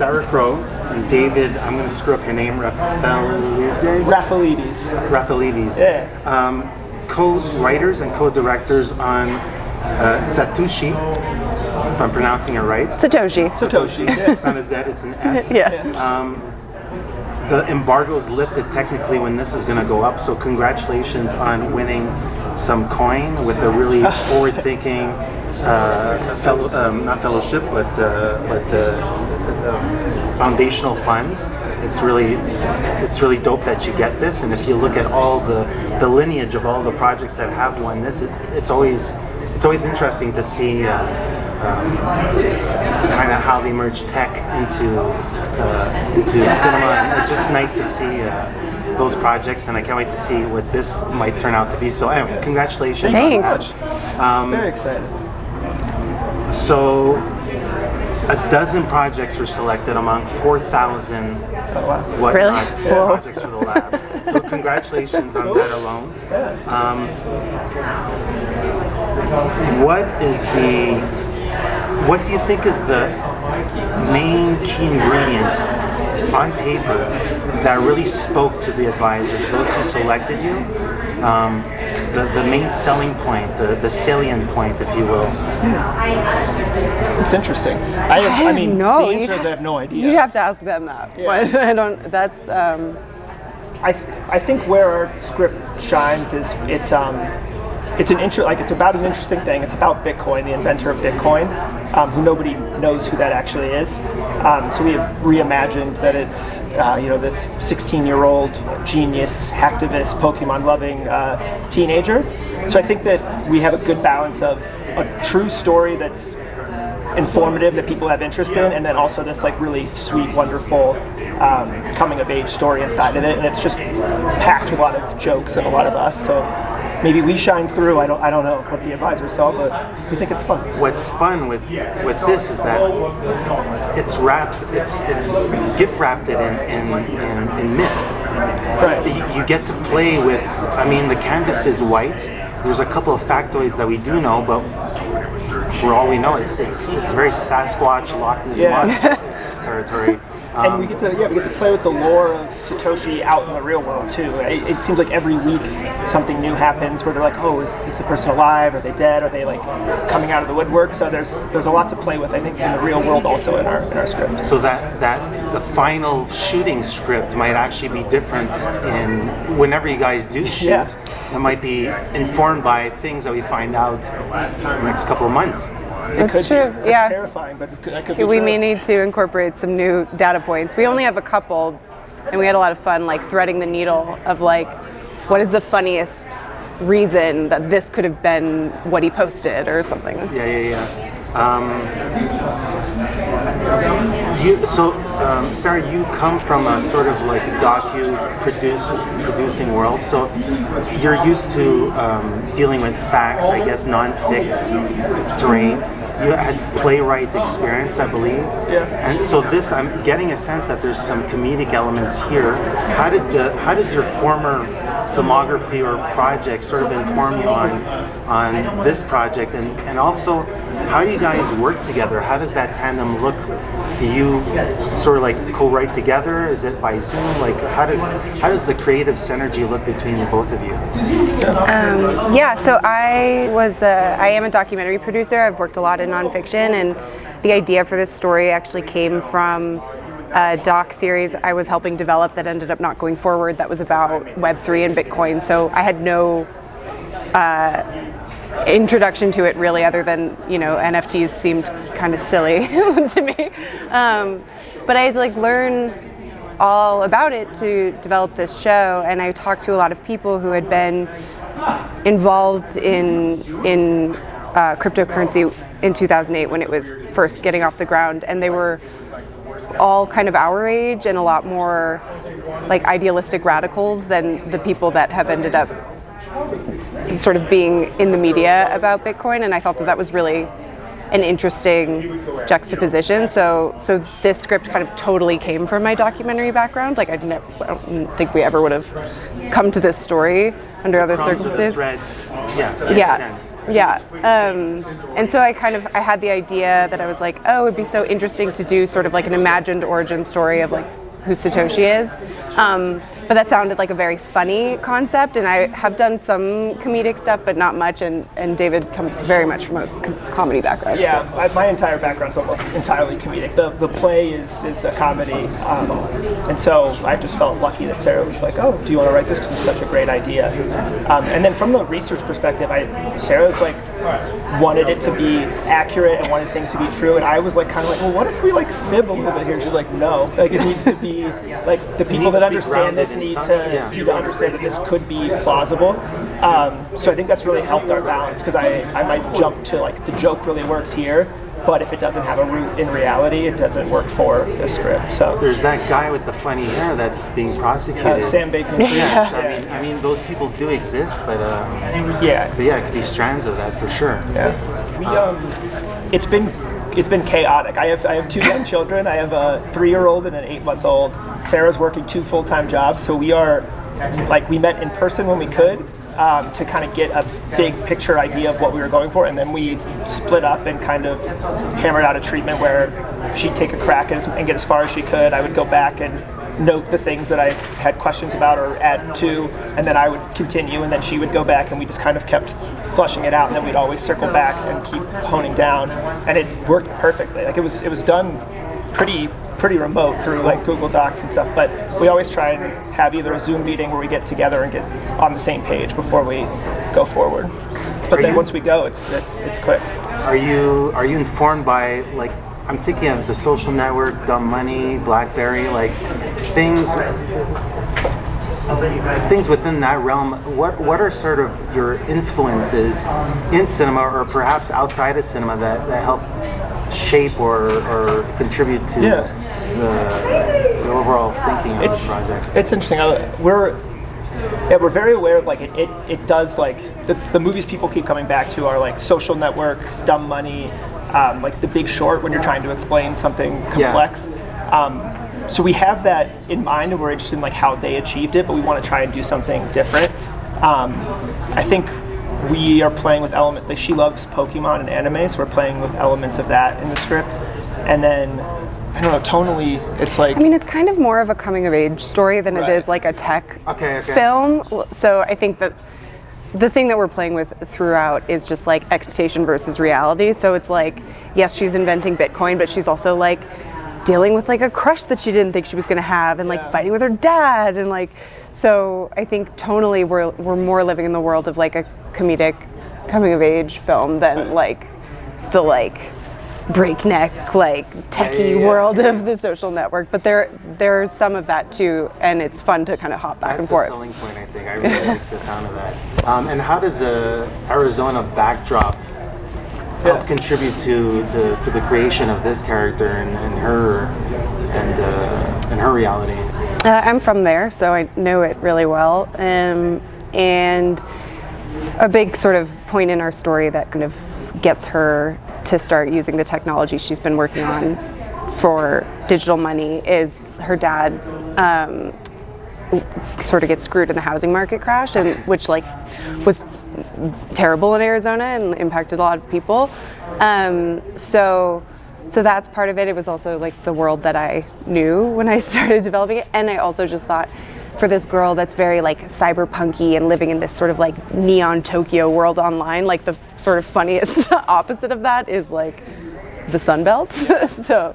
Sara Crow and David, I'm going to screw up your name, Rafailedes. Yeah. Co-writers and co-directors on Satoshi, if I'm pronouncing it right. Satoshi. Yeah. It's not a Z, it's an S. Yeah. The embargo's lifted technically when this is going to go up, so congratulations on winning some coin with a really forward-thinking not fellowship, but foundational funds. It's really dope that you get this, and if you look at all the lineage of all the projects that have won this, it's always interesting to see kind of how they merge tech into cinema, and it's just nice to see those projects, and I can't wait to see what this might turn out to be. So anyway, congratulations. Thanks. Very excited. So a dozen projects were selected among 4,000 projects for the labs. So congratulations on that alone. What do you think is the main key ingredient on paper that really spoke to the advisors, those who selected you? The main selling point, the salient point, if you will. It's interesting. The answer is I have no idea. You'd have to ask them that. Yeah. I don't. That's. I think where our script shines is it's about an interesting thing. It's about Bitcoin, the inventor of Bitcoin, who nobody knows who that actually is. So we have reimagined that it's this 16-year-old genius, hacktivist, Pokemon-loving teenager. So I think that we have a good balance of a true story that's informative, that people have interest in, and then also this like really sweet, wonderful coming-of-age story inside of it. And it's just packed with a lot of jokes and a lot of us. So maybe we shine through. I don't know what the advisors saw, but we think it's fun. What's fun with this is that it's gift wrapped it in myth. Right. You get to play with. I mean, the canvas is white. There's a couple of factoids that we do know, but for all we know, it's very Sasquatch, Loch Ness Monster territory. And we get to play with the lore of Satoshi out in the real world too. It seems like every week something new happens where they're like, oh, is this person alive? Are they dead? Are they like coming out of the woodwork? So there's a lot to play with, I think, in the real world also in our script. So that the final shooting script might actually be different in whenever you guys do shoot. Yeah. It might be informed by things that we find out in the next couple of months. That's true. It's Yeah. terrifying, but that could be We true. may need to incorporate some new data points. We only have a couple, and we had a lot of fun like threading the needle of like, what is the funniest reason that this could have been what he posted or something. Yeah. Sarah, you come from a sort of like docu-producing world, so you're used to dealing with facts, I guess, non-fic terrain. You had playwright experience, I believe. Yeah. And so this, I'm getting a sense that there's some comedic elements here. How did your former filmography or project sort of inform you on this project, and also how do you guys work together? How does that tandem look? Do you sort of like co-write together? Is it by Zoom? Like how does the creative synergy look between both of you? So I am a documentary producer. I've worked a lot in nonfiction, and the idea for this story actually came from a doc series I was helping develop that ended up not going forward. That was about Web3 and Bitcoin. So I had no introduction to it really, other than NFTs seemed kind of silly to me. But I had to learn all about it to develop this show, and I talked to a lot of people who had been involved in cryptocurrency in 2008 when it was first getting off the ground, and they were all kind of our age and a lot more like idealistic radicals than the people that have ended up sort of being in the media about Bitcoin. And I thought that was really an interesting juxtaposition. So this script kind of totally came from my documentary background. Like I don't think we ever would have come to this story under other circumstances. Threads, makes sense. Yeah, and so I had the idea that I was like, oh, it'd be so interesting to do sort of like an imagined origin story of like who Satoshi is. But that sounded like a very funny concept, and I have done some comedic stuff, but not much, and David comes very much from a comedy background. Yeah, my entire background's almost entirely comedic. The play is a comedy, and so I just felt lucky that Sara was like, oh, do you want to write this? Because it's such a great idea. And then from the research perspective, Sarah's like wanted it to be accurate and wanted things to be true, and I was like kind of like, well, what if we like fib a little bit here? She's like, no, like it needs to be like the people that understand this need to understand that this could be plausible. So I think that's really helped our balance, because I might jump to like the joke really works here, but if it doesn't have a root in reality, it doesn't work for the script. So there's that guy with the funny hair that's being prosecuted. Sam Bateman. Yes, I mean those people do exist, but it could be strands of that for sure. Yeah, it's been chaotic. I have 2 young children. I have a 3-year-old and an 8-month-old. Sarah's working 2 full-time jobs, so we met in person when we could to kind of get a big picture idea of what we were going for, and then we split up and kind of hammered out a treatment where she'd take a crack and get as far as she could. I would go back and note the things that I had questions about or add to, and then I would continue, and then she would go back, and we just kind of kept flushing it out, and then we'd always circle back and keep honing down, and it worked perfectly. Like it was done pretty remote through like Google Docs and stuff, but we always try and have either a Zoom meeting where we get together and get on the same page before we go forward. But then once we go, it's quick. Are you informed by, like, I'm thinking of The Social Network, Dumb Money, BlackBerry, like things within that realm? What are sort of your influences in cinema, or perhaps outside of cinema, that help shape or contribute to the overall thinking of the project? It's interesting. We're very aware of like it does, like the movies people keep coming back to are like Social Network, Dumb Money, like The Big Short, when you're trying to explain something complex. So we have that in mind, and we're interested in like how they achieved it, but we want to try and do something different. I think we are playing with elements, like she loves Pokemon and anime, so we're playing with elements of that in the script. And then, I don't know, tonally, it's like... I mean, it's kind of more of a coming-of-age story than it is like a tech film. So I think that the thing that we're playing with throughout is just like expectation versus reality. So it's like, yes, she's inventing Bitcoin, but she's also like dealing with like a crush that she didn't think she was going to have, and like fighting with her dad, and like, so I think tonally we're more living in the world of like a comedic coming of age film than like the like breakneck like techie world of The Social Network. But there's some of that too, and it's fun to kind of hop back and forth. That's a selling point, I think. I really like the sound of that. And how does the Arizona backdrop help contribute to the creation of this character and her reality? I'm from there, so I know it really well. And a big sort of point in our story that kind of gets her to start using the technology she's been working on for digital money is her dad sort of gets screwed in the housing market crash, and which like was terrible in Arizona and impacted a lot of people. So that's part of it. It was also like the world that I knew when I started developing it, and I also just thought, for this girl that's very like cyberpunky and living in this sort of like neon Tokyo world online, like the sort of funniest opposite of that is like the Sun Belt. So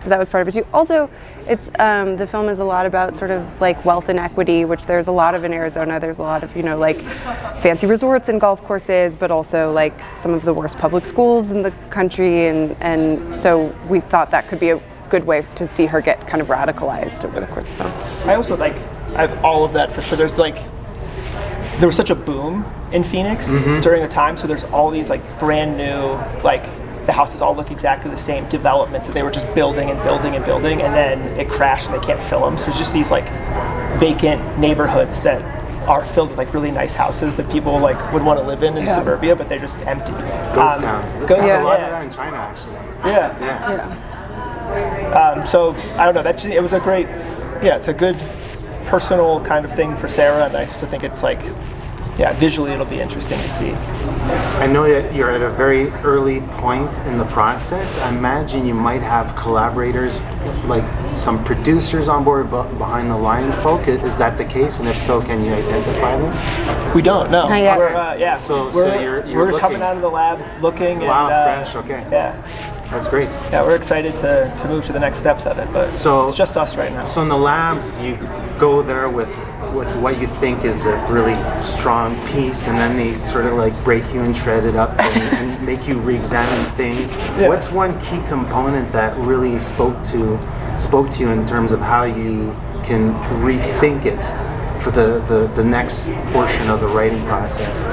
that was part of it too. Also, it's the film is a lot about sort of like wealth inequity, which there's a lot of in Arizona. There's a lot of, you know, like fancy resorts and golf courses, but also like some of the worst public schools in the country, and so we thought that could be a good way to see her get kind of radicalized over the course of the film. I also like all of that for sure. There was such a boom in Phoenix during the time, so there's all these like brand new, like the houses all look exactly the same developments that they were just building and building and building, and then it crashed and they can't fill them. So it's just these like vacant neighborhoods that are filled with like really nice houses that people like would want to live in suburbia, but they're just empty. Ghost towns. Ghost There's a towns, lot of that in China, actually. So I don't know. It was a great. It's a good personal kind of thing for Sara, and I just think it's like, visually it'll be interesting to see. I know that you're at a very early point in the process. I imagine you might have collaborators, like some producers on board behind the line folk. Is that the case? And if so, can you identify them? We don't, no. Not yet. We're coming out of the lab looking. Wow, and, fresh, okay. Yeah. That's great. Yeah, we're excited to move to the next steps of it, but it's just us right now. So in the labs, you go there with what you think is a really strong piece, and then they sort of like break you and shred it up and make you re-examine things. Yeah. What's one key component that really spoke to you in terms of how you can rethink it for the next portion of the writing process?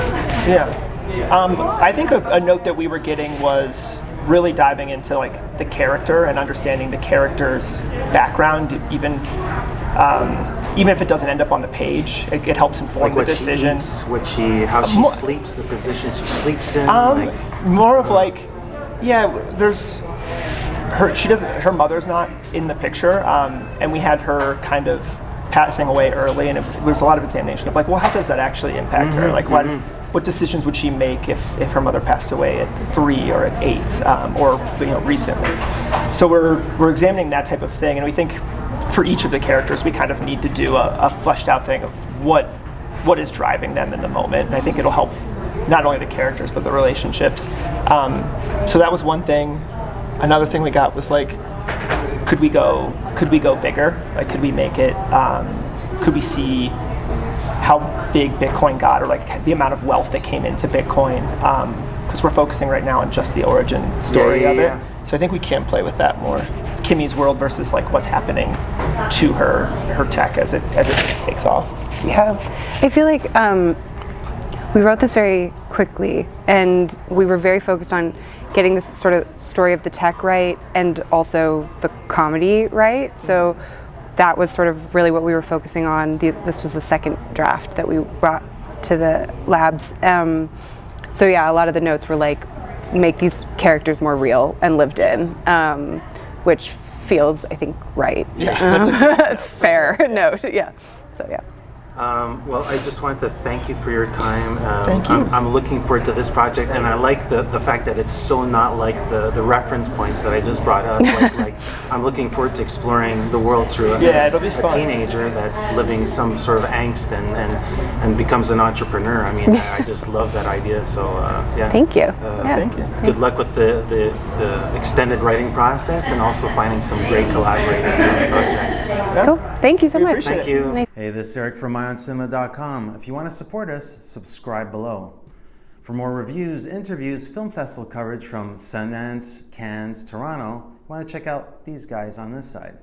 I think a note that we were getting was really diving into like the character and understanding the character's background, even if it doesn't end up on the page, it helps inform the decision. How she sleeps, the position she sleeps in. More of like, there's her. Her mother's not in the picture, and we had her kind of passing away early, and there's a lot of examination of like, well, how does that actually impact her? Like, what decisions would she make if her mother passed away at 3 or at 8, or recently? So we're examining that type of thing, and we think for each of the characters we kind of need to do a fleshed out thing of what is driving them in the moment, and I think it'll help not only the characters but the relationships. So that was one thing. Another thing we got was like, could we go bigger? Like, could we make it? Could we see how big Bitcoin got, or like the amount of wealth that came into Bitcoin? Because we're focusing right now on just the origin story of it. So I think we can play with that more. Kimmy's world versus like what's happening to her tech as it takes off. Yeah, I feel like we wrote this very quickly, and we were very focused on getting this sort of story of the tech right and also the comedy right. So that was sort of really what we were focusing on. This was the second draft that we brought to the labs. So yeah, a lot of the notes were like, make these characters more real and lived in, which feels, I think, right. Yeah, that's a fair note. Yeah. So yeah. Well, I just wanted to thank you for your time. Thank you. I'm looking forward to this project, and I like the fact that it's so not like the reference points that I just brought up. Like I'm looking forward to exploring the world through it'll be a fun. Teenager that's living some sort of angst and becomes an entrepreneur. I mean, I just love that idea. So Thank you. Thank you. Good luck with the extended writing process, and also finding some great collaborators on the project. Yeah. Cool. Thank you so much. appreciate Thank you. Nice. Hey, this is Eric from IONCINEMA.com. If you want to support us, subscribe below. For more reviews, interviews, film festival coverage from Sundance, Cannes, Toronto, you want to check out these guys on this side.